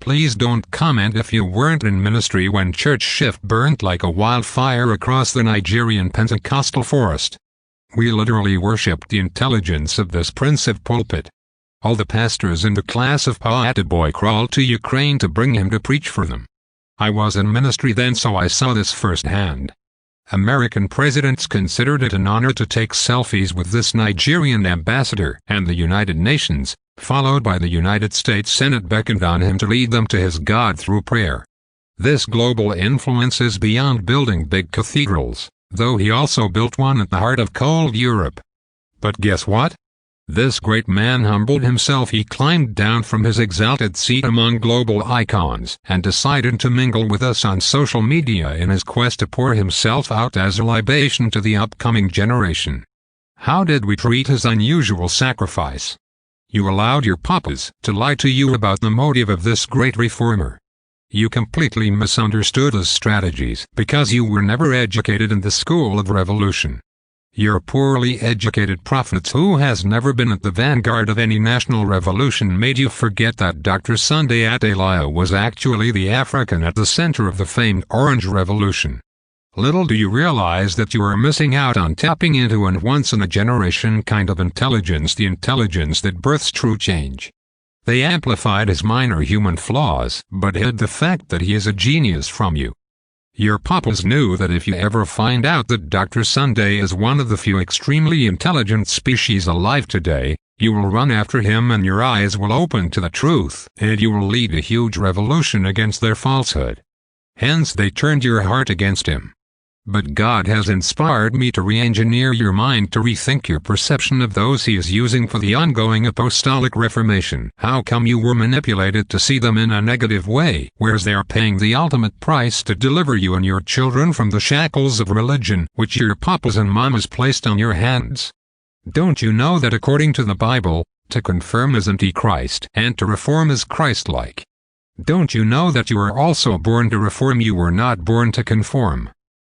Please don't comment if you weren't in ministry when church shift burnt like a wildfire across the Nigerian Pentecostal forest. We literally worshipped the intelligence of this prince of pulpit. All the pastors in the class of Pa Attaboy crawled to Ukraine to bring him to preach for them. I was in ministry then, so I saw this firsthand. American presidents considered it an honor to take selfies with this Nigerian ambassador, and the United Nations, followed by the United States Senate, beckoned on him to lead them to his God through prayer. This global influence is beyond building big cathedrals, though he also built one at the heart of cold Europe. But guess what? This great man humbled himself. He climbed down from his exalted seat among global icons and decided to mingle with us on social media in his quest to pour himself out as a libation to the upcoming generation. How did we treat his unusual sacrifice? You allowed your papas to lie to you about the motive of this great reformer. You completely misunderstood his strategies because you were never educated in the school of revolution. Your poorly educated prophets, who has never been at the vanguard of any national revolution, made you forget that Dr. Sunday Adelaja was actually the African at the center of the famed Orange Revolution. Little do you realize that you are missing out on tapping into an once-in-a-generation kind of intelligence, the intelligence that births true change. They amplified his minor human flaws, but hid the fact that he is a genius from you. Your papas knew that if you ever find out that Dr. Sunday is one of the few extremely intelligent species alive today, you will run after him and your eyes will open to the truth, and you will lead a huge revolution against their falsehood. Hence they turned your heart against him. But God has inspired me to re-engineer your mind, to rethink your perception of those he is using for the ongoing apostolic reformation. How come you were manipulated to see them in a negative way, whereas they are paying the ultimate price to deliver you and your children from the shackles of religion, which your papas and mamas placed on your hands? Don't you know that according to the Bible, to confirm is Antichrist and to reform is Christ-like? Don't you know that you were also born to reform, you were not born to conform?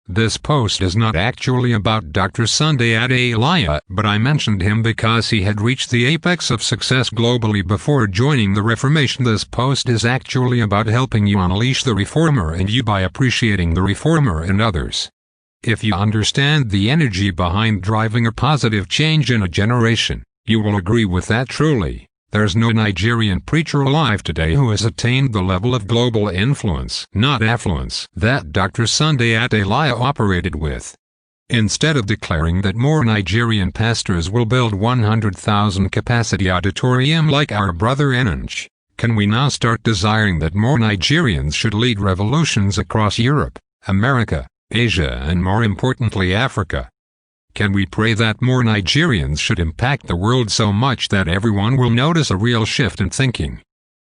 This post is not actually about Dr. Sunday Adelaja, but I mentioned him because he had reached the apex of success globally before joining the Reformation. This post is actually about helping you unleash the reformer and you by appreciating the reformer and others. If you understand the energy behind driving a positive change in a generation, you will agree with that truly. There's no Nigerian preacher alive today who has attained the level of global influence, not affluence, that Dr. Sunday Adelaja operated with. Instead of declaring that more Nigerian pastors will build 100,000 capacity auditorium like our brother Enanche, can we now start desiring that more Nigerians should lead revolutions across Europe, America, Asia, and more importantly Africa? Can we pray that more Nigerians should impact the world so much that everyone will notice a real shift in thinking?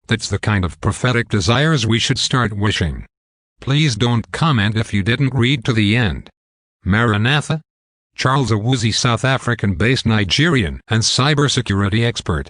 That's the kind of prophetic desires we should start wishing. Please don't comment if you didn't read to the end. Maranatha. Charles Awuzie, South African-based Nigerian and cybersecurity expert.